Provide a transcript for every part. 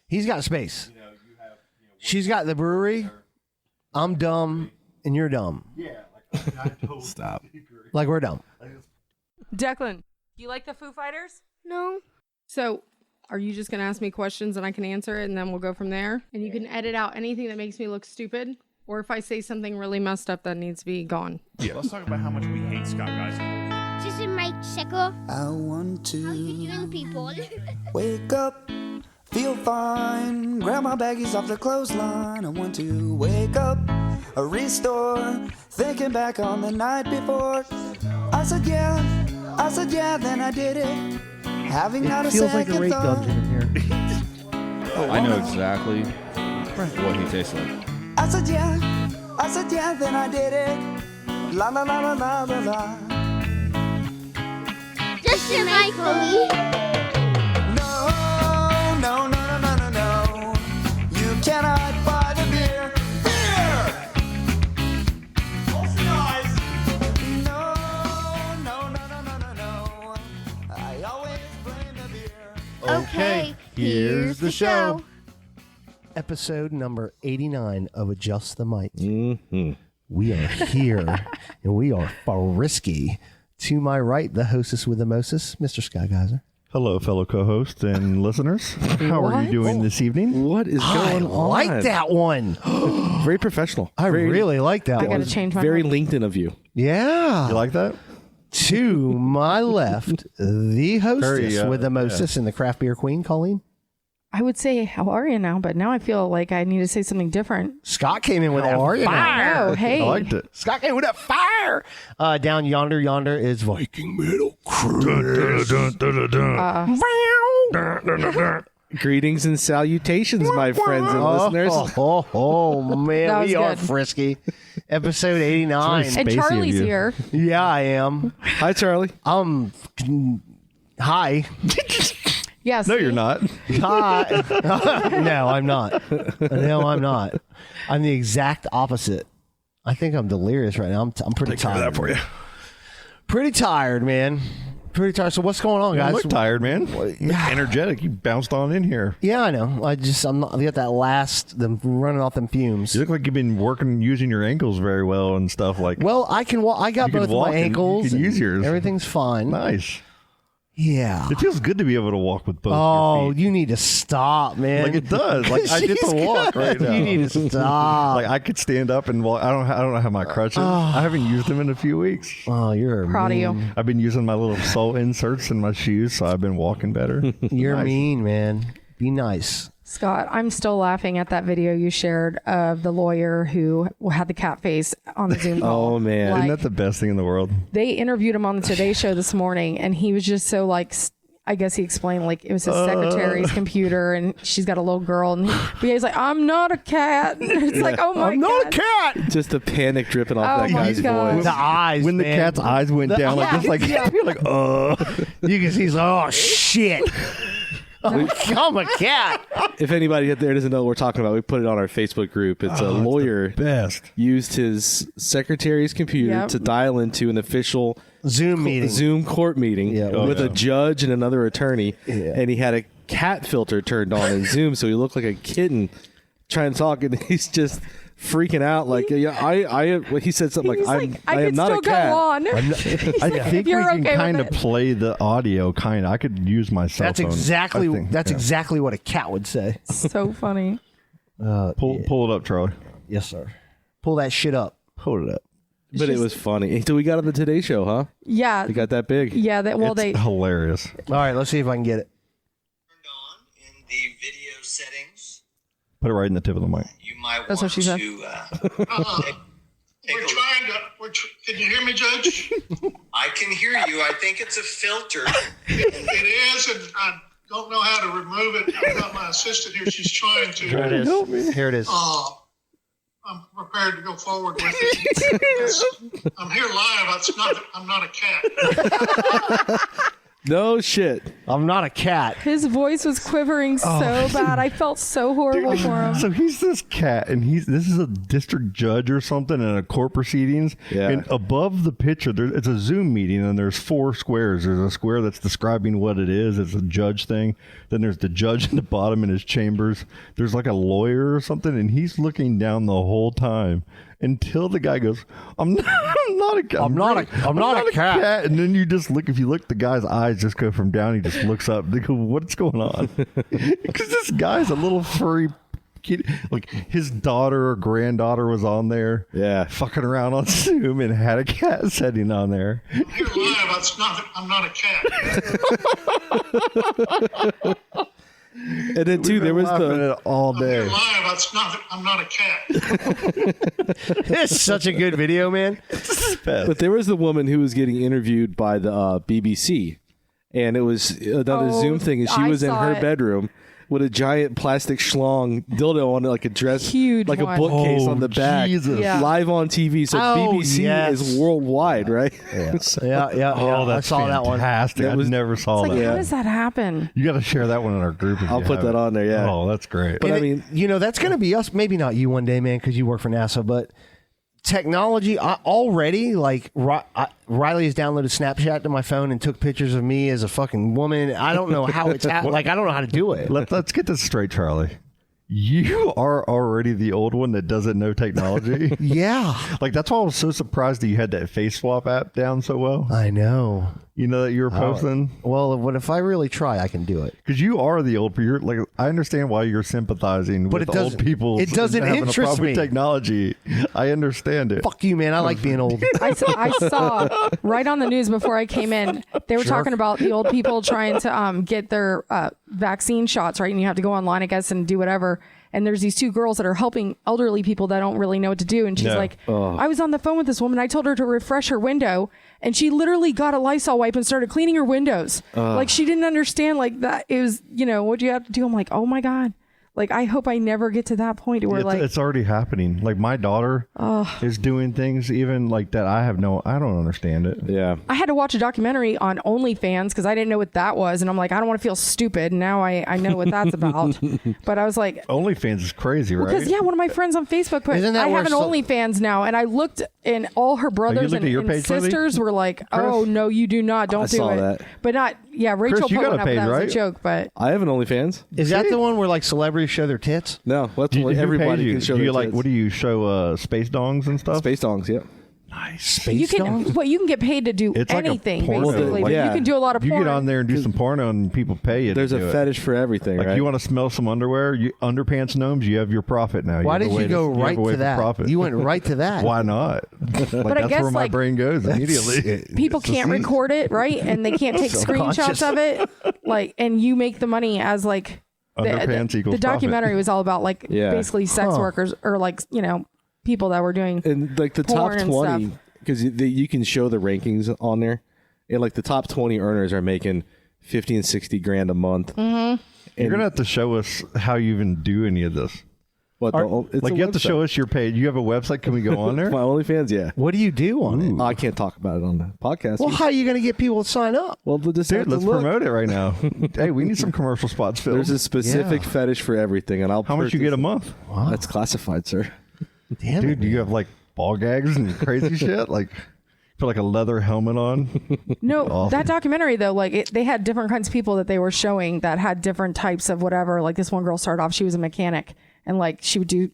He's got space. She's got the brewery. I'm dumb, and you're dumb. Yeah. Like, I totally Stop. agree. Like we're dumb. Declan, you like the Foo Fighters? No. So, are you just going to ask me questions and I can answer it and then we'll go from there? And you can edit out anything that makes me look stupid? Or if I say something really messed up that needs to be gone. Yeah. Let's talk about how much we hate Scott Geiser. This is Mike Sickle. I want How to you doing, people? wake up, feel fine, grab my baggies off the clothesline. I want to wake up, restore, thinking back on the night before. I said yeah, then I did it. Having not a Feels like a second rape thought. dungeon in here. I know exactly what he tastes like. I said yeah, then I did it. La la la la la la la. Just your mic, homie. No, no, no, no, no, no, no. You cannot buy the beer. Beer! Close your eyes. No, no, no, no, no, no, no. I always blame the beer. Okay, here's the show. Episode number 89 of Adjust the Mic. Mm-hmm. We are here, and we are frisky. To my right, the hostess with the mostest, Mr. Scott Geiser. Hello, fellow co-hosts and listeners. How are you doing this evening? What is I going on? like that one. Very professional. I really like that I one. got to change my Very mind. LinkedIn of you. Yeah. You like that? To my left, the hostess Very, with the mostest and the craft beer queen, Colleen. I would say, how are you now? But now I feel like I need to say something different. Scott came in with How that are you now? fire. Oh, hey. I liked it. Scott came with that fire. Down yonder is Viking Metal Crew. Greetings and salutations, my friends and listeners. Oh, man, That was we are good. frisky. Episode 89. And Spacey of Charlie's you. here. Yeah, I am. Hi, Charlie. Hi. Yes. No, you're not. Hi. No, I'm not. No, I'm not. I'm the exact opposite. I think I'm delirious right now. I'm pretty Take care of tired. that for you. Pretty tired, man. Pretty tired. So what's going on, You guys? look tired, man. yeah. Energetic. You bounced on in here. Yeah, I know. I'm not. I got that them running off them fumes. You look like you've been working, using your ankles very well and stuff like. Well, I can walk. I got You can both of walk my and you ankles. can use and yours. Everything's fine. Nice. Yeah. It feels good to be able to walk with both Oh, your feet. you need to stop, man. Like it does. Like I get She's to walk good. right now. You need to stop. Like I could stand up and walk. I don't have my crutches. I haven't used them in a few weeks. Oh, you're Proud of mean. you. I've been using my little sole inserts in my shoes, so I've been walking better. You're Nice. mean, man. Be nice. Scott, I'm still laughing at that video you shared of the lawyer who had the cat face on the Zoom call. Oh, man. Like, Isn't that the best thing in the world? they interviewed him on the Today Show this morning, and he was just so like, I guess he explained like it was his secretary's computer, and she's got a little girl, and he's like, "I'm not a cat." It's like, oh my I'm god, not a cat. Just the panic dripping off Oh that my guy's God. voice. The eyes. When the man. cat's eyes went down, like yeah, this, like yeah. you're like, You can see, he's like, oh shit. I'm a cat. If anybody out there doesn't know what we're talking about, we put it on our Facebook group. It's a lawyer best. used his secretary's computer Yep. to dial into an official Zoom meeting. Zoom court meeting Yeah. with a judge and another attorney, Yeah. and he had a cat filter turned on in Zoom, so he looked like a kitten trying to talk, and he's just freaking out. Like, yeah, he said something He's like, like, I I am could not still a cat. go on. I think we you're can okay with kind of it. play the audio. I could use my cell That's phone. exactly I think, that's yeah. exactly what a cat would say. So funny. Pull it up, Charlie. Yes, sir. Pull that shit up. Pull it up. But it was funny. So we got on the Today Show, huh? Yeah, We got that big. yeah. That well, It's they hilarious. All right, let's see if I can get it. Turned on in the video settings. Put it right in the tip of the mic. You might That's want what she said. to take We're a look. trying to. Can you hear me, Judge? I can hear you. I think it's a filter. It is, and I don't know how to remove it. I've got my assistant here. She's trying Here it to. is. Here it is. I'm prepared to go forward with it. I'm here live. I'm not a cat. No shit. I'm not a cat. His voice was quivering so bad. I felt so horrible for him. So he's this cat, and this is a district judge or something in a court proceedings. Yeah. And above the picture, it's a Zoom meeting, and there's 4 squares. There's a square that's describing what it is. It's a judge thing. Then there's the judge in the bottom in his chambers. There's like a lawyer or something, and he's looking down the whole time until the guy goes, "I'm not a cat. I'm not a cat." And then you just look. If you look, the guy's eyes just go from down. He just looks up. They go, "What's going on?" Because this guy's a little furry kid. Like his daughter or granddaughter was on there, fucking around on Zoom, and had a cat sitting on there. You're lying about I'm not a cat. And then too, there was all day. You're lying about I'm not a cat. It's such a good video, man. But there was the woman who was getting interviewed by the BBC, and it was another Zoom thing, and she was in her bedroom with a giant plastic schlong dildo on it, like a dress, huge like one. a bookcase on the back, live on TV. So BBC is worldwide, right? Yeah. Oh, that's I saw that one. fantastic. I never saw It's like, that. how does that happen? You got to share that one in our group. I'll put that on there. Yeah. Oh, that's great. But I mean, that's going to be us. Maybe not you one day, man, because you work for NASA, but technology already, like Riley has downloaded Snapchat to my phone and took pictures of me as a fucking woman. I don't know how it's like. I don't know how to do it. Let's get this straight, Charlie. You are already the old one that doesn't know technology. Yeah. Like, that's why I was so surprised that you had that Face Swap app down so well. I know. You know that you were posting? Well, what if I really try, I can do it. Because you are the old people. You're like, I understand why you're sympathizing with old people. It doesn't having interest a problem me. with technology. I understand it. Fuck you, man. I like being old. I saw right on the news before I came in, they were talking about the old people trying to get their vaccine shots, right? And you have to go online, I guess, and do whatever. And there's these 2 girls that are helping elderly people that don't really know what to do. And she's like, I was on the phone with this woman. I told her to refresh her window. And she literally got a Lysol wipe and started cleaning her windows. Like, she didn't understand, like, that it was, what do you have to do? I'm like, oh my God. Like, I hope I never get to that point where it's already happening. Like, my daughter is doing things even like that. I don't understand it. Yeah. I had to watch a documentary on OnlyFans because I didn't know what that was. And I'm like, I don't want to feel stupid. Now I know what that's about. But I was like, OnlyFans is crazy, right? Because, one of my friends on Facebook put, I have an OnlyFans now. And I looked, and all her brothers and sisters were like, oh, no, you do not. Don't do it. That. But not, Rachel Chris, you put got one a up, page, that right? was a joke. But I have an OnlyFans. Is that the one where, like, celebrities show their tits? No, that's what everybody can show. Do you their like? tits. What do you show? Space dongs and stuff. Space dongs, yeah. Nice. Space you can, you can get paid to do It's like a anything, porno. basically. Like, but you can do a lot of You porn. get on there and do some porno, and people pay you. There's to a do fetish for everything, Like, right? you want to smell some underwear? Underpants gnomes? You have your profit now. Why have did a way you go to- right have a way to for that? profit. You went right to that. Why not? Like, I that's guess, where my like, brain goes immediately. People can't record it, right? And they can't take Subconscious. screenshots of it. Like, and you make the money as like Underpants the equals documentary profit. was all about like basically sex workers or like people that were doing And like the top porn and 20, stuff. because you can show the rankings on there, and like the top 20 earners are making 50 and 60 grand a month. Mm-hmm. You're gonna have to show us how you even do any of this. What? It's Like, a you have to website. show us your page. You have a website. Can we go on there? My OnlyFans, yeah. What do you do on it? I can't talk about it on the podcast. Well, how are you going to get people to sign up? Well, we'll just have Dude, to let's look. promote it right now. Hey, we need some commercial spots filled. There's a specific fetish for everything, and I'll. How much you get a month? That's classified, sir. Damn Dude, it, do you have like ball gags and crazy shit? Like, put like a leather helmet on? No, Awesome. that documentary though, like they had different kinds of people that they were showing that had different types of whatever. Like this one girl started off, she was a mechanic, and like she would do,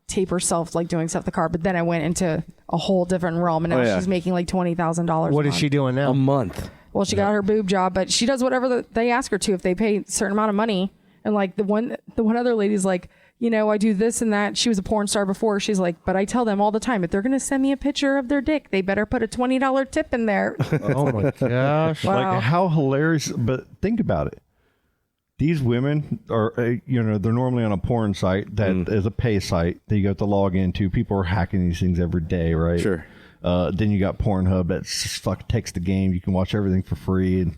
tape herself like doing stuff with the car. But then I went into a whole different realm, and now she's making like $20,000. What is she doing now? A month. Well, she got her boob job, but she does whatever they ask her to if they pay a certain amount of money. And like the one other lady's like, I do this and that. She was a porn star before. She's like, but I tell them all the time, if they're going to send me a picture of their dick, they better put a $20 tip in there. Oh my gosh. Wow. Like, how hilarious. But think about it. These women are, they're normally on a porn site that is a pay site that you have to log into. People are hacking these things every day, right? Sure. Then you got Pornhub that just takes the game. You can watch everything for free,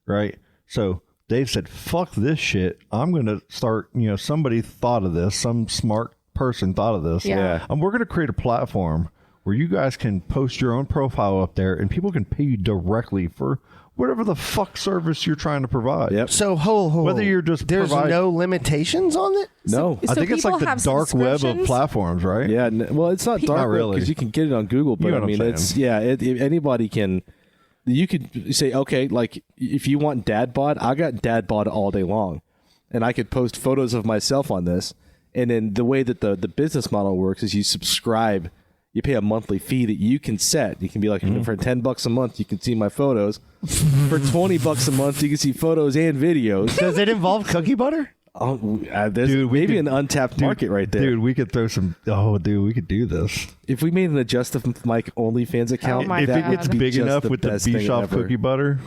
right? So they've said, fuck this shit. I'm going to start, somebody thought of this. Some smart person thought of this. Yeah. And we're going to create a platform where you guys can post your own profile up there, and people can pay you directly for whatever the fuck service you're trying to provide. Yep. So whether you're just there's no limitations on it. No, I think it's like people the have dark web of subscriptions? platforms, right? yeah, well, it's not dark really. because you can get it on Google, but You know I what I'm mean, it's anybody can. You could say, okay, like if you want dad bod, I got dad bod all day long, and I could post photos of myself on this. And then the way that the business model works is you subscribe. You pay a monthly fee that you can set. You can be like, for $10 a month, you can see my photos. For $20 a month, you can see photos and videos. Does it involve cookie butter? Oh, there's maybe an untapped market right there. Dude, we could throw some. Oh, dude, we could do this. If we made an Adjustive Mike OnlyFans account, Oh my If God. it gets would be big just enough the with the best thing Bischoff ever. cookie butter,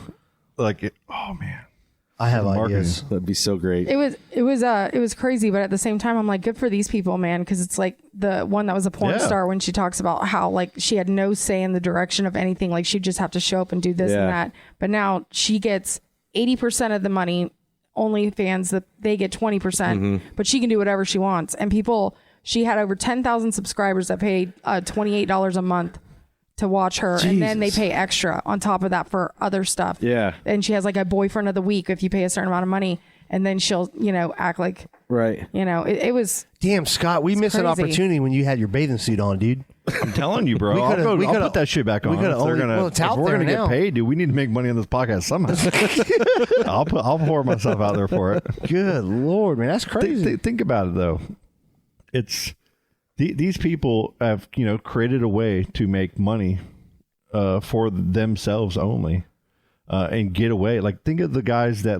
oh man, I have Marketing. ideas. That'd be so great. It was crazy, but at the same time, I'm like, good for these people, man, because it's like the one that was a porn Yeah. star when she talks about how like she had no say in the direction of anything, like she'd just have to show up and do this Yeah. and that. But now she gets 80% of the money. OnlyFans that they get 20%, but she can do whatever she wants. And people, she had over 10,000 subscribers that paid $28 a month to watch her, and then they Jesus. pay extra on top of that for other stuff. Yeah. And she has like a boyfriend of the week if you pay a certain amount of money, and then she'll act like Right. it was. Damn, Scott, we missed an crazy. opportunity when you had your bathing suit on, dude. I'm telling you, bro. We I'll coulda- we I'll coulda- put that shit back on. we coulda If they're only- gonna, well, it's if out we're there gonna now. get paid, dude. We need to make money on this podcast somehow. I'll pour myself out there for it. Good Lord, man, that's crazy. Think about it though. It's these people have created a way to make money for themselves only, and get away. Like think of the guys that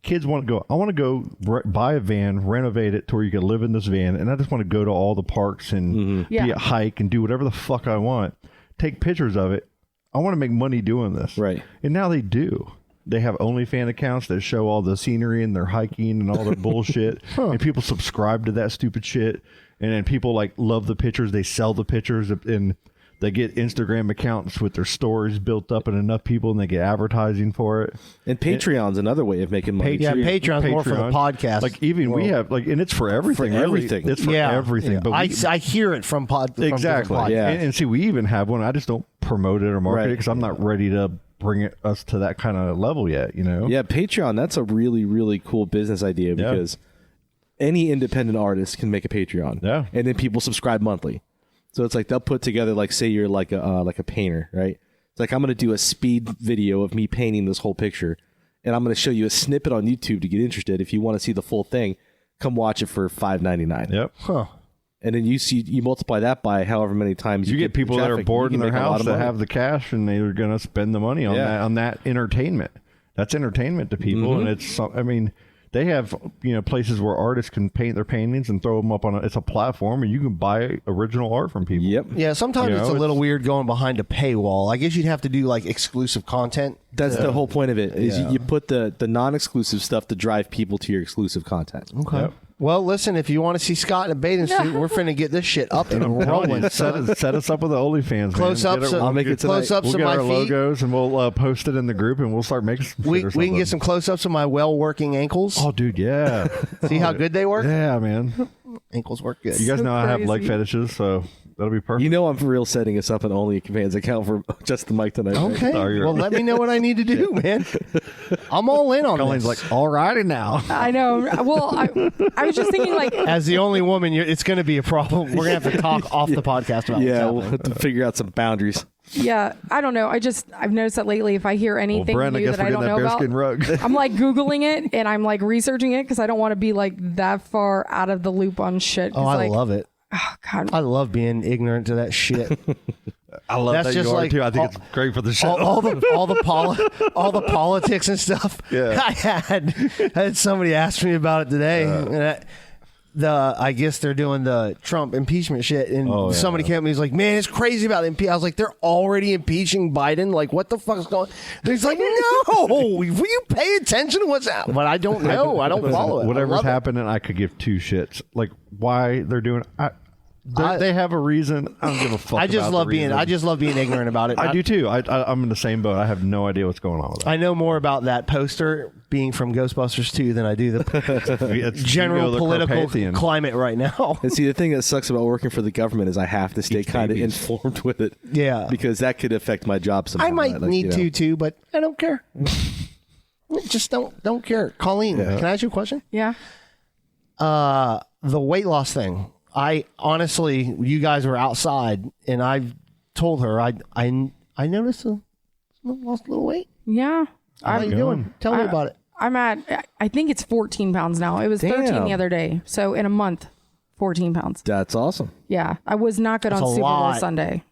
kids want to go. I want to go buy a van, renovate it to where you can live in this van, and I just want to go to all the parks and be a hike and do whatever the fuck I want. Take pictures of it. I want to make money doing this. Right. And now they do. They have OnlyFans accounts that show all the scenery and their hiking and all their bullshit. And people subscribe to that stupid shit. And then people love the pictures. They sell the pictures and they get Instagram accounts with their stories built up and enough people, and they get advertising for it. And Patreon's another way of making money. Yeah, too. Patreon's more for the podcast. We world. have and it's for everything. For really. everything. It's for everything. Yeah. But I hear it from exactly. From Yeah. And see, we even have one. I just don't promote it or market it because I'm not ready to bring us to that kind of level yet. Yeah, Patreon. That's a really, really cool business idea because any independent artist can make a Patreon. Yeah. And then people subscribe monthly. So it's like they'll put together, say you're like a painter, right? It's like I'm going to do a speed video of me painting this whole picture, and I'm going to show you a snippet on YouTube to get interested. If you want to see the full thing, come watch it for $5.99. Yep. Huh. And then you multiply that by however many times You get people that are traffic, bored you in can their make a lot house of that money. have the cash, and they're going to spend the money on that entertainment. That's entertainment to people, and it's. I mean, they have places where artists can paint their paintings and throw them up on. It's a platform, and you can buy original art from people. Yep. Yeah, sometimes it's a little weird going behind a paywall. I guess you'd have to do exclusive content. That's the whole point of it. Is you put the non-exclusive stuff to drive people to your exclusive content. Okay. Yep. Well, listen, if you want to see Scott in a bathing suit, we're finna get this shit up and I'm telling rolling. you, set us up with the OnlyFans. Close man. ups. I'll make it tonight. Close ups We'll of get my our feet. logos, and we'll post it in the group, and we'll start making some We shit or can get something. some close ups of my well working ankles. Oh, dude, yeah. See how good they work? Yeah, man. Ankles work good. You guys So know I have leg crazy. fetishes, so that'll be perfect. You know I'm for real setting us up an OnlyFans account for just the mic tonight. right? Okay. Sorry, Well, let me know what I need to do, man. I'm all in on Colleen's this. like, all righty now. I know. Well, I was just thinking As the only woman, it's going to be a problem. We're going to have to talk off the podcast about Yeah, what's we'll happening. have to figure out some boundaries. yeah, I don't know. I've noticed that lately. If I hear Well, anything Brent, I new guess that we're I getting don't that know about, bearskin rug. I'm Googling it and I'm researching it because I don't want to be that far out of the loop on shit. Oh, I love it. Oh, God. I love being ignorant to that shit. I love That's that just you are, like too. I think all- it's great for the show. all the politics and stuff. Yeah. I had somebody ask me about it today. And I guess they're doing the Trump impeachment shit, and somebody came up and was like, "Man, it's crazy about impeachment." I was like, "They're already impeaching Biden. What the fuck's going?" And he's like, "No, will you pay attention to what's happening?" But I don't know. I don't follow it. I Whatever's love it. happening, I could give two shits. Why they're doing it. They have a reason. I don't give a fuck. I just about love the being. reason. I just love being ignorant about it. I do too. I'm in the same boat. I have no idea what's going on with that. I know more about that poster being from Ghostbusters 2 than I do the It's general the political Carpathian. climate right now. And see, the thing that sucks about working for the government is I have to stay Eats kind of babies. informed with it. Yeah. Because that could affect my job somehow. I might Like, need you know. to too, but I don't care. Just don't care. Colleen, can I ask you a question? Yeah. The weight loss thing. I honestly, you guys were outside, and I've told her I noticed lost a little weight. Yeah. How you doing? Tell me about it. I'm at, I think it's 14 pounds now. It was 13 Damn. the other day. So in a month, 14 pounds. That's awesome. Yeah. I was not good That's on a Super Bowl lot. Sunday.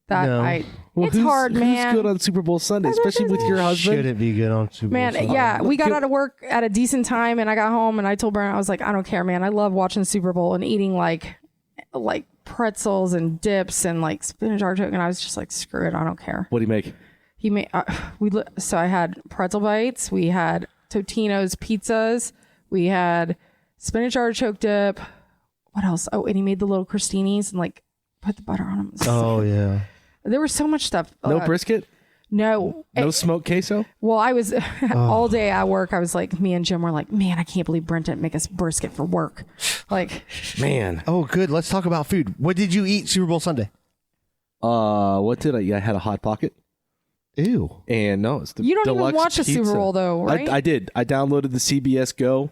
That No. it's hard, man. Who's good on Super Bowl Sunday, especially with your husband? Should it be good on Super Bowl Man, Sunday? yeah, we got out of work at a decent time, and I got home, and I told Brent, I was like, I don't care, man. I love watching the Super Bowl and eating like pretzels and dips and like spinach artichoke, and I was just like, screw it, I don't care. What do you make? He made so I had pretzel bites, we had Totino's pizzas, we had spinach artichoke dip. What else? Oh, and he made the little crostinis and like put the butter on them. Oh yeah. There was so much stuff. No brisket? No. No smoked queso? Well, I was all day at work. I was like, me and Jim were like, man, I can't believe Brent didn't make us brisket for work. Like, Man. Oh, good. Let's talk about food. What did you eat Super Bowl Sunday? What did I eat? I had a Hot Pocket. Ew. And no, it's the you don't even deluxe watch the Super pizza. Bowl though, right? I did. I downloaded the CBS Go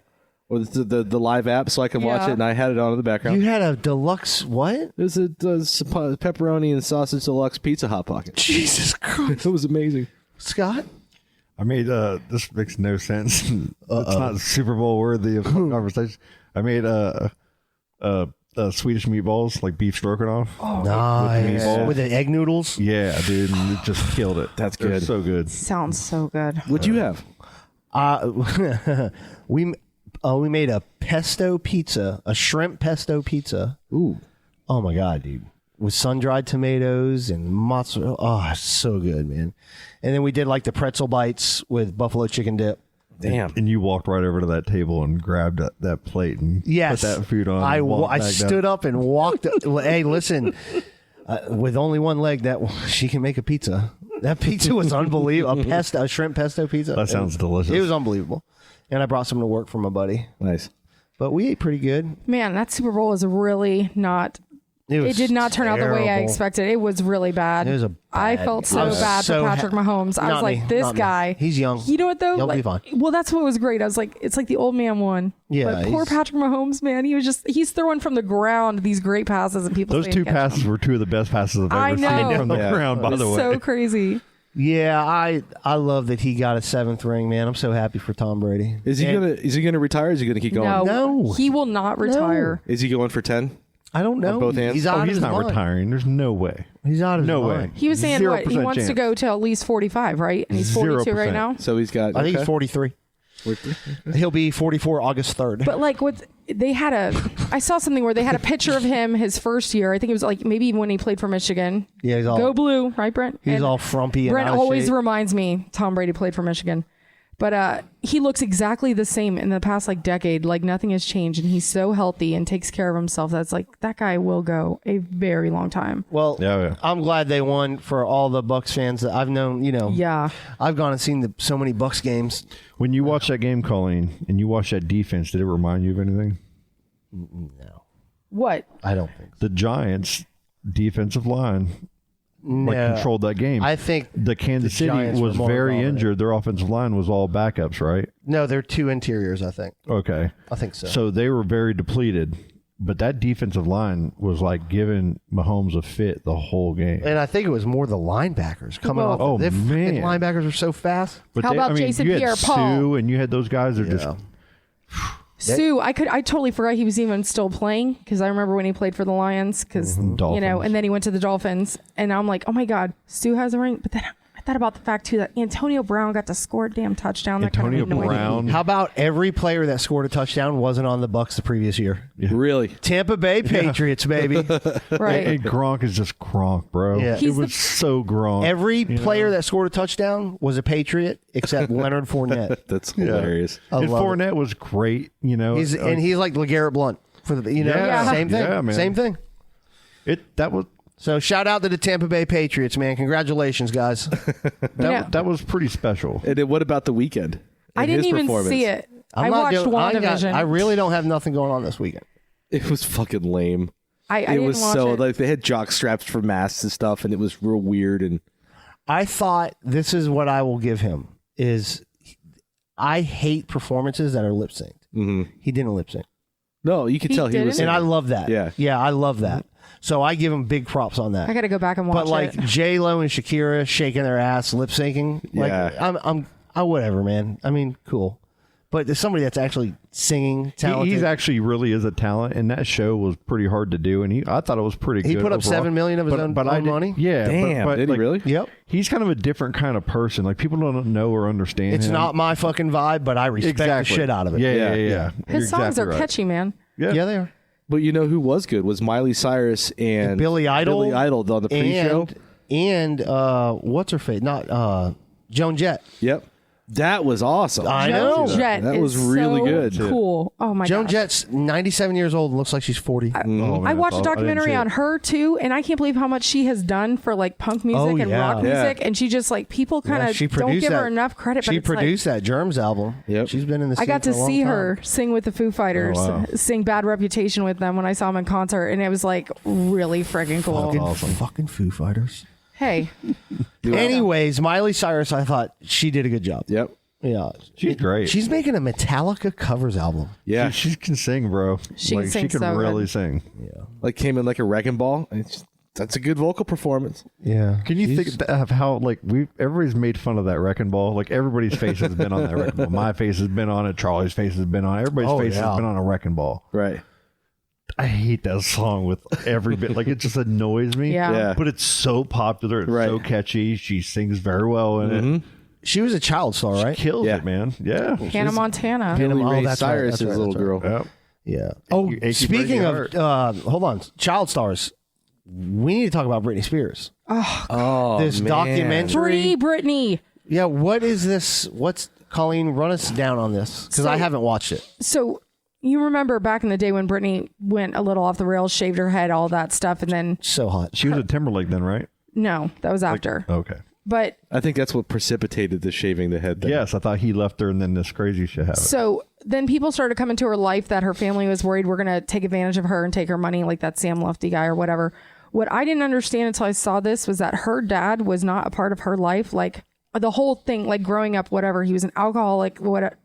or the live app so I can watch Yeah. it, and I had it on in the background. You had a deluxe what? It was a pepperoni and sausage deluxe pizza Hot Pocket. Jesus Christ. It was amazing. Scott? I made this makes no sense. It's not Super Bowl worthy of conversation. I made Swedish meatballs, like beef stroganoff. Oh, nice. With the egg noodles? Yeah, dude, and it just killed it. That's They're good. so good. Sounds so good. What'd you have? We made a pesto pizza, a shrimp pesto pizza. Ooh. Oh my god, dude. With sun-dried tomatoes and mozzarella. Oh, it's so good, man. And then we did like the pretzel bites with buffalo chicken dip. Damn. And you walked right over to that table and grabbed that plate and Yes. put that food on. I and walked back stood down. up and walked. Hey, listen. With only one leg, that she can make a pizza. That pizza was unbelievable. A shrimp pesto pizza. That sounds delicious. It was unbelievable. And I brought some to work for my buddy. Nice. But we ate pretty good. Man, that Super Bowl is really not. It did not turn out the way I terrible. expected. It was really bad. It was I bad. felt so I was bad so for Patrick Mahomes. I was Not like, me, this not me. guy. He's young. You know what though? He'll Like, be fine. well, that's what was great. I was like, it's like the old man won. Yeah, But poor he's- Patrick Mahomes, man. He's throwing from the ground these great passes and people. Those saying two catch passes them. were two of the best passes I've I ever know. seen from the Yeah. ground, by It was the way. so crazy. Yeah, I love that he got a 7th ring, man. I'm so happy for Tom Brady. Is he gonna retire? Or is he gonna keep going? No. he will not retire. Is he going for 10? I don't know. both hands? He's out of He's his not mind. retiring. There's no way. He's out of his No way. mind. He was saying what he 0% wants to chance. go to at least 45, right? And he's 42 right 0%. now. So he's got. I think he's okay. 43. He'll be 44 August 3rd. But like I saw something where they had a picture of him his first year. I think it was like maybe even when he played for Michigan. Yeah, he's all Go blue, right, Brent? He's And all frumpy and Brent out of always shape. reminds me Tom Brady played for Michigan. But he looks exactly the same in the past like decade. Like nothing has changed, and he's so healthy and takes care of himself. That's like that guy will go a very long time. Well, Yeah. I'm glad they won for all the Bucks fans that I've known. Yeah. I've gone and seen so many Bucks games. When you watch that game, Colleen, and you watch that defense, did it remind you of anything? No, What? I don't think so. The Giants' defensive line No. controlled that game. I think the Kansas the City Giants were was more very dominant. injured. Their offensive line was all backups, right? No, they're 2 interiors, I think. Okay. I think so. So they were very depleted, but that defensive line was like giving Mahomes a fit the whole game. And I think it was more the linebackers coming off. Oh, Their freaking man. linebackers are so fast. But How about Jason you had Pierre-Paul? Sue, and you had those guys that just Sue, I totally forgot he was even still playing because I remember when he played for the Lions because Dolphins. and then he went to the Dolphins and I'm like, oh my God, Sue has a ring. But then I thought about the fact too that Antonio Brown got to score a damn touchdown. That kind Antonio of annoyed me. Brown. How about every player that scored a touchdown wasn't on the Bucks the previous year? Really? Tampa Bay Patriots, baby. Right. And Gronk is just Gronk, bro. Yeah. It He's was so Gronk. Every player that scored a touchdown was a Patriot except Leonard Fournette. That's hilarious. I and love it. Fournette was great, He's like LeGarrette Blunt for the Yeah. same thing. Yeah, man. Same thing. That was So shout out to the Tampa Bay Patriots, man. Congratulations, guys. that was pretty special. And then what about the weekend? I didn't even see it. I watched WandaVision. I really don't have nothing going on this weekend. It was fucking lame. I it didn't was watch so it. like they had jock straps for masks and stuff, and it was real weird. And I thought this is what I will give him is I hate performances that are lip synced. Mm-hmm. He didn't lip sync. No, you could tell he was, and I love that. Yeah, I love that. So I give him big props on that. I got to go back and watch But like it. J Lo and Shakira shaking their ass, lip syncing, like Yeah. I'm whatever, man. I mean, cool. But there's somebody that's actually singing, talented. He's actually really is a talent, and that show was pretty hard to do. And I thought it was pretty good. He put up overall. $7 million of his own money. Yeah, Damn, but did he really? Yep. He's kind of a different kind of person. Like people don't know or understand. It's him. not my fucking vibe, but I respect the shit out of it. Yeah. His songs are catchy, man. Yeah, they are. But you know who was good was Miley Cyrus and Billy Idol. Billy Idol on the pre-show. And what's her face? Not Joan Jett. Yep. That was awesome. I know. Joan Jett that was is really so good. Cool. Oh my god. Joan Jett's 97 years old and looks like she's 40. I watched a documentary on her too, and I can't believe how much she has done for like punk music and rock music. And she just like people kind of don't give her enough credit. She but produced that Germs album. Yep. She's been in the scene I got for to a long see time. her sing with the Foo Fighters, sing Bad Reputation with them when I saw them in concert, and it was like really freaking cool. Fucking Foo Fighters. Hey, anyways, Miley Cyrus, I thought she did a good job. Yep. Yeah, she's great. She's making a Metallica covers album. Yeah, she can sing, bro. She can sing She can so really good. sing. Yeah, like came in like a wrecking ball. That's a good vocal performance. Yeah. Can you think of how like everybody's made fun of that wrecking ball? Like everybody's face has been on that wrecking ball. My face has been on it. Charlie's face has been on it. Everybody's face has been on a wrecking ball. Right. I hate that song with every bit. Like it just annoys me. Yeah. But it's so popular. It's so catchy. She sings very well in it. She was a child star, right? She kills it, man. Yeah. Hannah Montana. Billy Oh, Ray that's right, Cyrus' that's right, little that's right. girl. Yep. Yeah. Oh, Achy speaking Breaky of, hold on, child stars. We need to talk about Britney Spears. Oh, This man. documentary. Free Britney. Yeah. What is this? What's Colleen? Run us down on this because I haven't watched it. So you remember back in the day when Britney went a little off the rails, shaved her head, all that stuff, and then So hot. She was at Timberlake then, right? no, that was after. Okay. But I think that's what precipitated the shaving the head thing. Yes, I thought he left her and then this crazy shit happened. so then people started coming to her life that her family was worried we're going to take advantage of her and take her money, like that Sam Lufty guy or whatever. What I didn't understand until I saw this was that her dad was not a part of her life. Like the whole thing, like growing up, whatever, he was an alcoholic, what,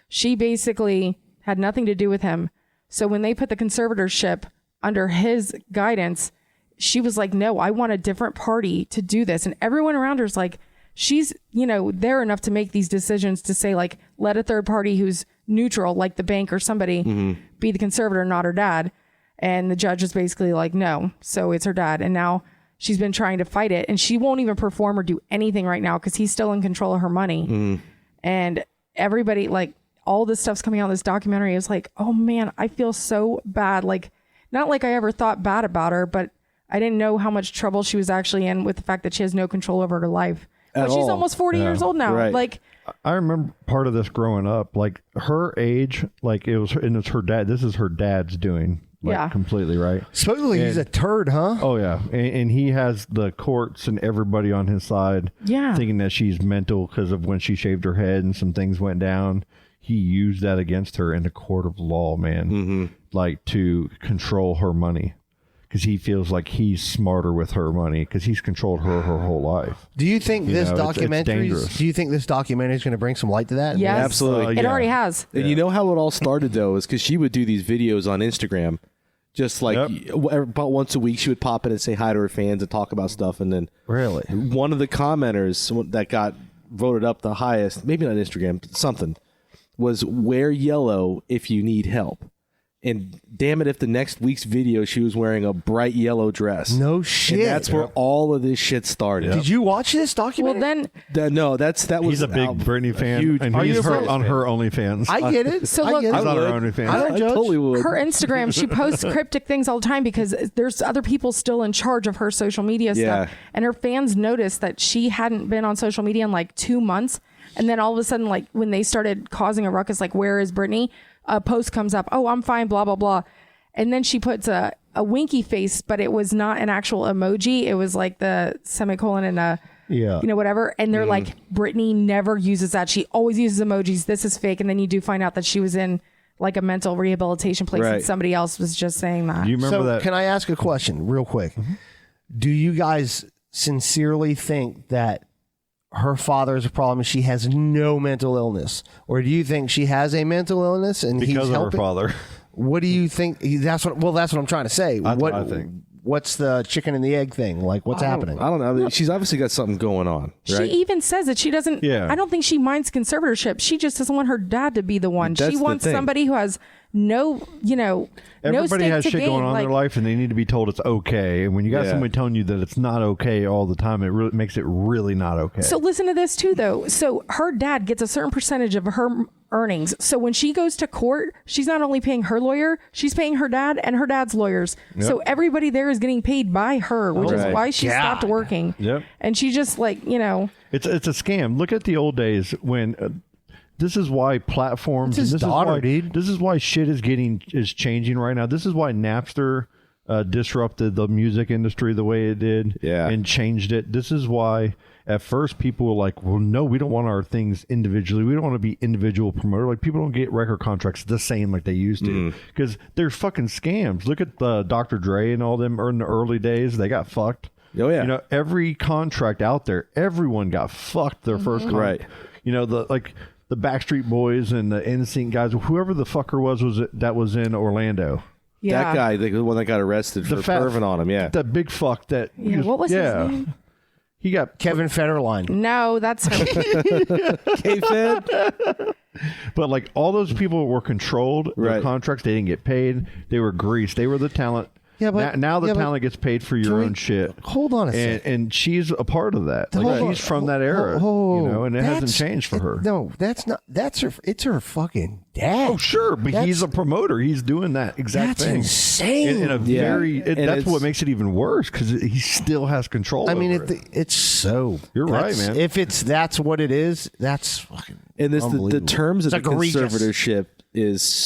she basically had nothing to do with him. So when they put the conservatorship under his guidance, she was like, no, I want a different party to do this. And everyone around her is like, she's, there enough to make these decisions to say, like, let a third party who's neutral, like the bank or somebody, be the conservator, not her dad. And the judge was basically like, no. So it's her dad. And now she's been trying to fight it. And she won't even perform or do anything right now because he's still in control of her money. And everybody, like, all this stuff's coming out in this documentary is like, oh man, I feel so bad. Like, not like I ever thought bad about her, but I didn't know how much trouble she was actually in with the fact that she has no control over her life. But she's almost 40 years old now. Right. Like, I remember part of this growing up, like her age, like it was her dad. This is her dad's doing. Like, Yeah. completely right. Supposedly he's a turd, huh? Oh yeah, and he has the courts and everybody on his side. Yeah. thinking that she's mental because of when she shaved her head and some things went down. He used that against her in the court of law, man, like to control her money because he feels like he's smarter with her money because he's controlled her whole life. Do you think this it's documentary? dangerous. Do you think this documentary is going to bring some light to that? yes. Absolutely. It already has. And you know how it all started though is because she would do these videos on Instagram, just like about once a week. She would pop in and say hi to her fans and talk about stuff. And then Really? one of the commenters that got voted up the highest, maybe not Instagram, but something, was wear yellow if you need help. And damn it, if the next week's video she was wearing a bright yellow dress. No shit. And that's where all of this shit started. Did you watch this documentary? Well, then No, that was He's a big Britney fan, huge- and Are you he's a her Britney on fan? her OnlyFans. I get it. So I look- get it. He's on her would. OnlyFans. I don't judge. totally would. her Instagram, she posts cryptic things all the time because there's other people still in charge of her social media Yeah. stuff. And her fans noticed that she hadn't been on social media in like 2 months. And then all of a sudden, like when they started causing a ruckus, like, where is Britney? A post comes up, oh, I'm fine, blah, blah, blah. And then she puts a a winky face, but it was not an actual emoji. It was like the semicolon and a whatever. And they're like, Britney never uses that. She always uses emojis. This is fake. And then you do find out that she was in like a mental rehabilitation place and somebody else was just saying that. Do you remember that? Can I ask a question real quick? Do you guys sincerely think that her father is a problem and she has no mental illness? Or do you think she has a mental illness and Because he's of helping? her father. What do you think? That's what I'm trying to say. That's what I think. What's the chicken and the egg thing? Like, what's happening? I don't know. She's obviously got something going on, right? She even says that she doesn't. Yeah. I don't think she minds conservatorship. She just doesn't want her dad to be the one. That's She the wants thing. somebody who has no Everybody stake has to shit gain. going on in their life, and they need to be told it's okay. And when you got somebody telling you that it's not okay all the time, it really makes it really not okay. So listen to this too, though. So her dad gets a certain percentage of her earnings. So when she goes to court, she's not only paying her lawyer, she's paying her dad and her dad's lawyers. Yep. So everybody there is getting paid by her, which is Right. why she stopped God. working. Yep. And she just It's a scam. Look at the old days when. This is why platforms. It's his daughter, dude. This is why shit is changing right now. This is why Napster disrupted the music industry the way it did, and changed it. This is why at first people were like, "Well, no, we don't want our things individually. We don't want to be individual promoter. Like people don't get record contracts the same like they used to because they're fucking scams. Look at Dr. Dre and all them in the early days. They got fucked. Oh yeah. You know, every contract out there, everyone got fucked their first contract. Right. You know, the Backstreet Boys and the NSYNC guys, whoever the fucker that was in Orlando. That guy, the one that got arrested for perving on him, that big fuck that. Yeah, what was his name? He got Kevin Federline. No, that's her. K-Fed. But like all those people were controlled. Their contracts, they didn't get paid. They were greased. They were the talent. Yeah, but now the talent gets paid for your own shit. Hold on a second. And she's a part of that. Like Hold she's on. from that era, Oh, you know, and it hasn't that's- changed for her. No, that's not. That's her. It's her fucking dad. Oh, sure, but he's a promoter. He's doing that exact That's thing. insane. In a Yeah. And that's what it's- makes it even worse because he still has control. I mean, over it. it's so. You're right, that's- man. If that's what it is, that's fucking. And this the unbelievable. terms of It's the egregious. conservatorship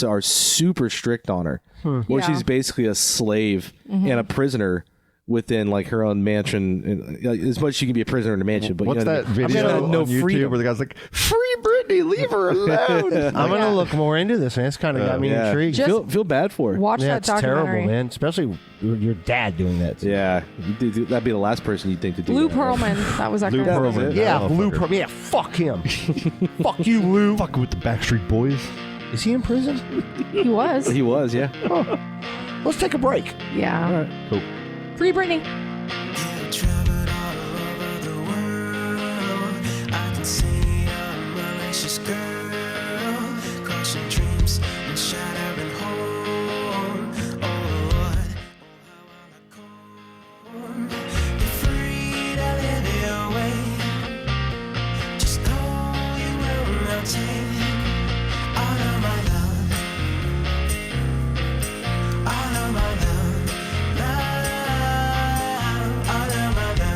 are super strict on her. Where Yeah. she's basically a slave and a prisoner within like her own mansion. As much as she can be a prisoner in a mansion, but What's you know, that video no on YouTube freedom. where the guy's like, "Free Britney, leave her alone." I'm gonna look more into this, man. It's kind of got me intrigued. Just feel bad for her. Watch Yeah, that it's documentary. terrible, man. Especially your dad doing that. Yeah, that'd be the last person you'd think to do Lou that. Pearlman, that was that Lou guy. Pearlman. Yeah, That Lou. motherfucker. Yeah, fuck him. Fuck you, Lou. Fucking with the Backstreet Boys. Is he in prison? He was. He was, yeah. Let's take a break. Yeah. Cool. Free Britney. Traveled all over the world. I can see a malicious girl, crushing dreams and shattering hope. Oh, how I come. You're free to live your way. Just know you will not take all of my love, all of my love, love, all of my love.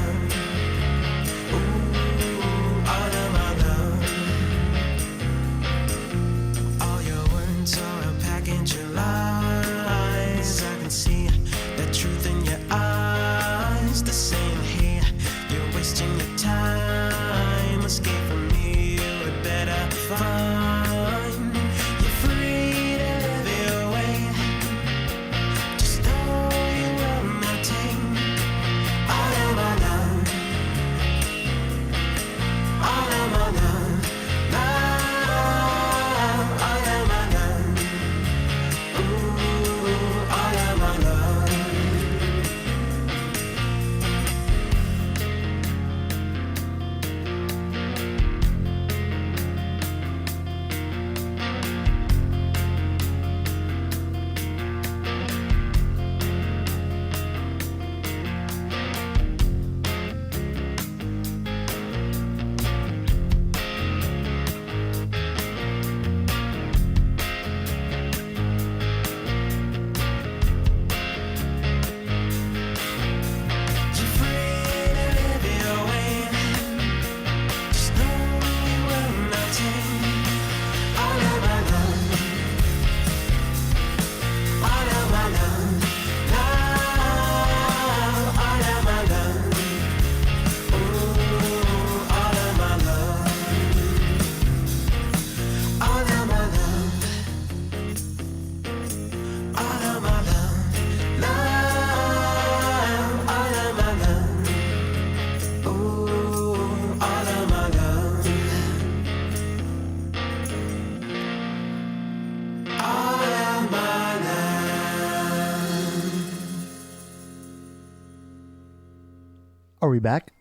Are we back?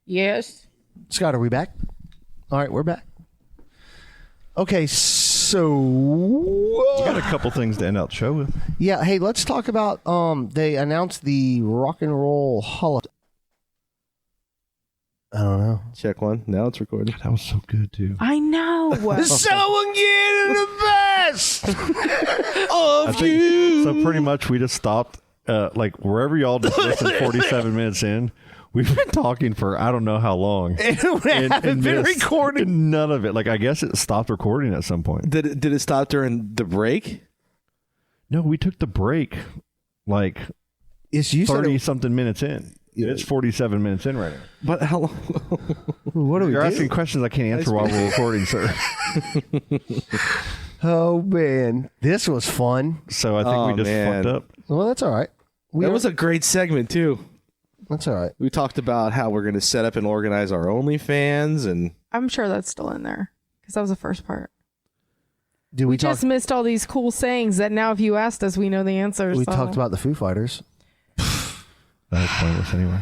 Yes. Scott, are we back? All right, we're back. Okay, so We got a couple things to end out the show with. yeah, hey, let's talk about they announced the Rock and Roll Hall of I don't know. Check one. Now it's recording. That was so good too. I know. Someone get the best I think, so pretty much we just stopped like wherever y'all just listened 47 minutes in. We've been talking for I don't know how long. and haven't been missed recording. none of it. Like I guess it stopped recording at some point. Did it stop during the break? No, we took the break like Yes, you 30 said something minutes in. It's 47 minutes in right now. But how long? what do we You're do? asking questions I can't answer while we're recording, sir. Oh man, this was fun. So I think we just fucked up. Well, that's all right. That was a great segment too. That's all right. We talked about how we're going to set up and organize our OnlyFans, and I'm sure that's still in there because that was the first part. Do We just missed all these cool sayings that now, if you asked us, we know the answers. We so. talked about the Foo Fighters. That was pointless anyway.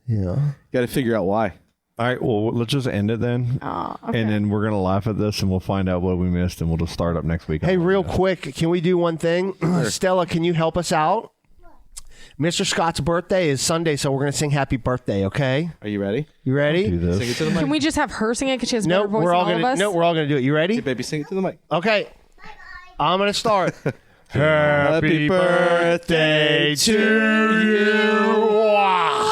Yeah. got to figure out why. All right, well, let's just end it then. Okay. And then we're going to laugh at this and we'll find out what we missed and we'll just start up next week. Hey, real quick, can we do one thing? Stella, can you help us out? Mr. Scott's birthday is Sunday, so we're going to sing happy birthday, okay? Are you ready? You ready? Do this. Sing it to the mic. Can we just have her sing it because she has No, better voice we're all than all gonna of us? no, we're all gonna do it. You ready? Hey, baby, sing it to the mic. Okay. I'm gonna start. Happy birthday to you.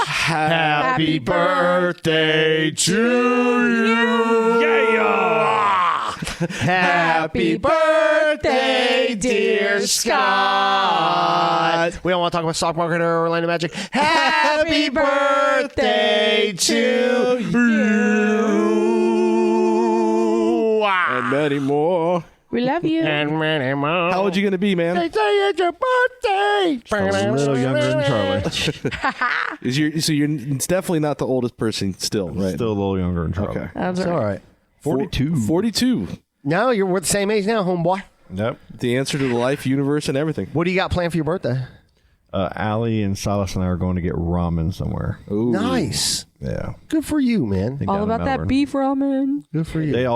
Happy birthday to you. Yeah. Happy birthday, dear Scott. We don't want to talk about stock market or Orlando Magic. Happy birthday to you. And many more. We love you. And many more. How old you going to be, man? They say it's your birthday. A little younger than Charlie. So it's definitely not the oldest person still, right? Still a little younger than Charlie. Okay. That's It's right. all right. 42. 42. No, we're the same age now, homeboy. Yep. The answer to the life, universe, and everything. What do you got planned for your birthday? Allie and Silas and I are going to get ramen somewhere. Ooh. Nice. Yeah. Good for you, man. Think All down in about that Melbourne. beef ramen. Good for you. They're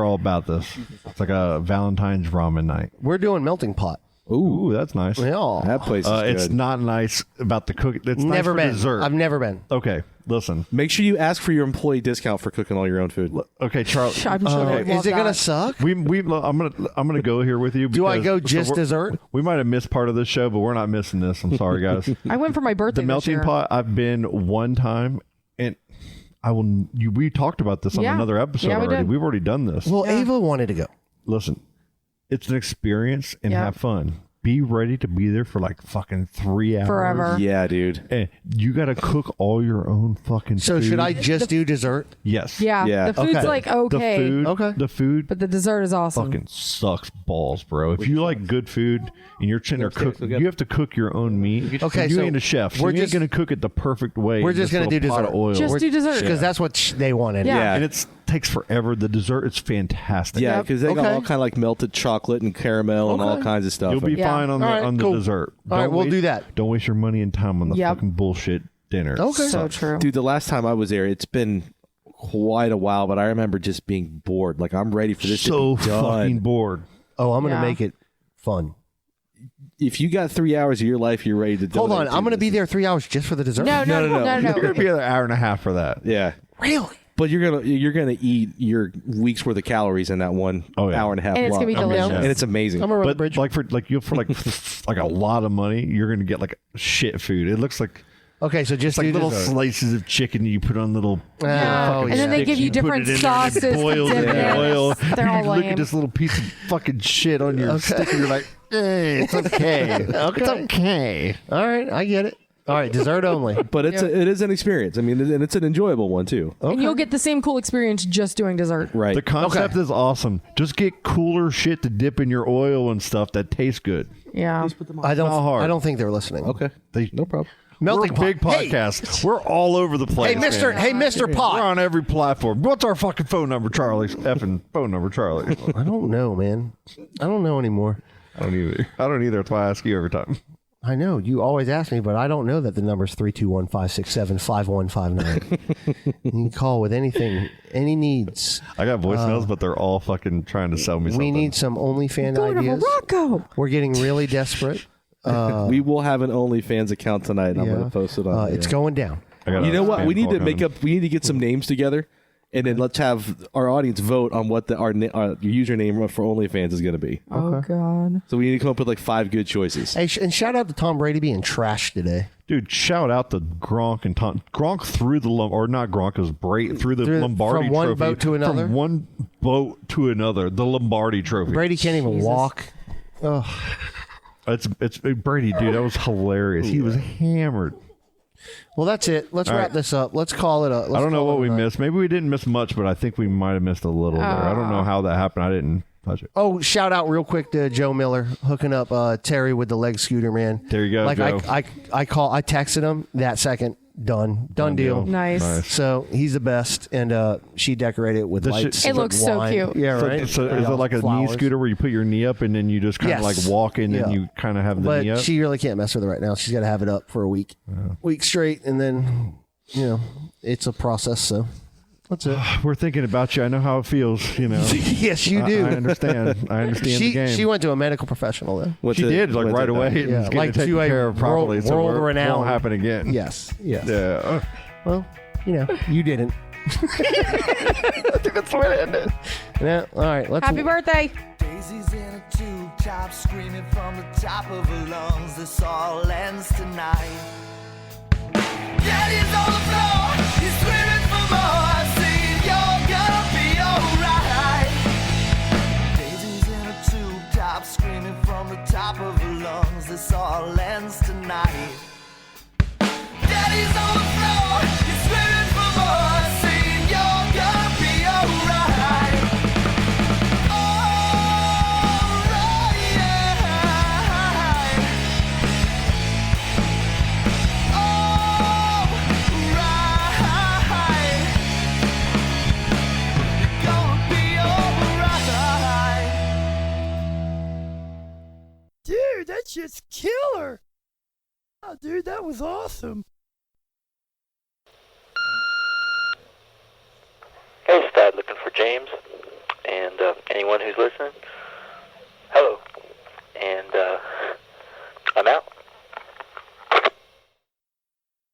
all about this. It's like a Valentine's ramen night. We're doing melting pot. Ooh, that's nice. Yeah. That place is good. It's not nice about the cook. It's nice Never for been. dessert. I've never been. Okay, listen. Make sure you ask for your employee discount for cooking all your own food. Okay, Charlie. I'm sure they would love Is it gonna that. suck? I'm gonna go here with you. Do I because- go so just we're- dessert? We might have missed part of this show, but we're not missing this. I'm sorry, guys. I went for my birthday The this melting year. pot. I've been one time, and I will. We talked about this on Yeah. another episode Yeah, we already. did. We've already done this. Well, Ava wanted to go. Listen, it's an experience and Yeah. have fun. Be ready to be there for like fucking 3 hours. Forever. Yeah, dude. And you got to cook all your own fucking So food. should I just do dessert? Yes. Yeah. Yeah. The food's Okay. like okay, The food. Okay. The food but the dessert is awesome. fucking sucks balls, bro. If you like good food and you're trying to cook, you have to cook your own meat. Okay, you so ain't a chef. So we're you ain't just- gonna cook it the perfect way. We're in just this gonna do little pot dessert. of oil. Just do dessert. Because that's what they wanted. Yeah. Yeah. and it takes forever. The dessert is fantastic. Yeah, Yep. because they got Okay. all kind of like melted chocolate and caramel and all kinds of stuff. You'll be Yeah. fine on the All right, on the cool. dessert. All right, Don't we'll waste- do that. Don't waste your money and time on the Yep. fucking bullshit dinner. Okay. So true. Dude, the last time I was there, it's been quite a while, but I remember just being bored. Like, I'm ready for this So to be done. fucking bored. Oh, I'm gonna Yeah. make it fun. If you got 3 hours of your life, you're ready to Hold donate on, I'm to gonna be this. there 3 hours just for the dessert. No. No. You're gonna be an hour and a half for that. Yeah. Really? But you're gonna eat your week's worth of calories in that one hour and a half. And it's gonna be block. delicious. And it's amazing. I'm around the But bridge. like for like a lot of money, you're gonna get like shit food. It looks like Okay, so just it's like do little dessert. slices of chicken you put on little. Oh, And then they yeah. give you You put different it in there and it sauces to boils dip in in. the oil. They're all You look lame. at this little piece of fucking shit on your stick, and you're like, it's okay. Okay. It's okay. All right, I get it. All right, dessert only. But it is an experience. I mean, and it's an enjoyable one too. And you'll get the same cool experience just doing dessert. Right. The concept is awesome. Just get cooler shit to dip in your oil and stuff that tastes good. Yeah. I don't. Not hard. I don't think they're listening. Okay. No problem. Melting We're a big pot. Hey, podcast. We're all over the place. Hey, Mister. man. Hey, Mister We're Pot. on every platform. What's our fucking phone number, Charlie? Effing phone number, Charlie. I don't know, man. I don't know anymore. I don't either. That's why I ask you every time. I know you always ask me, but I don't know that the number's 321-567-5159. You can call with anything, any needs. I got voicemails, but they're all fucking trying to sell me something. We need some OnlyFans Go to ideas. Morocco. We're getting really desperate. We will have an OnlyFans account tonight. I'm going to post it on. It's going down. You know what? We need to we need to get some names together, and then let's have our audience vote on what our username for OnlyFans is going to be. Oh God! So we need to come up with like 5 good choices. Hey, and shout out to Tom Brady being trashed today. Dude, shout out to Gronk and Tom. Gronk threw the or not Gronk, it was Brady through the Lombardi from one trophy. boat to another? From one boat to another, the Lombardi trophy. Brady can't even walk. Ugh. It's Brady, dude. That was hilarious. He was hammered. Well, that's it. Let's wrap this up. Let's call it a. I don't know what we missed. Maybe we didn't miss much, but I think we might have missed a little there. I don't know how that happened. I didn't touch it. Oh, shout out real quick to Joe Miller hooking up Terry with the leg scooter, man. There you go, like Joe. I texted him that second. Done deal. deal. Nice. So he's the best, and she decorated it with lights. It looks so cute. Yeah, right. So is it like a knee scooter where you put your knee up and then you just kind of like walk in and you kind of have the knee up? But she really can't mess with it right now. She's got to have it up for a week straight, and then it's a process. So that's it. We're thinking about you. I know how it feels. Yes, you do. I understand. I understand the game. She went to a medical professional though. She did right away. Yeah, It's like taken to a care of properly. world So it renowned. won't happen again. Yes. Yes. Yeah. Well, you didn't. I think that's the way to end it. Yeah. All right. Happy birthday. Daisy's in a tube top, screaming from the top of her lungs. This all ends tonight. Daddy's on the floor, he's screaming for more. Saying you're gonna be alright. Daisy's in a tube top, screaming from the top of her lungs. This all ends tonight. Daddy's on the floor, he's screaming for more. Saying you're gonna be alright. Dude, that's just killer. Oh, dude, that was awesome. Hey, Stad, looking for James and anyone who's listening. Hello.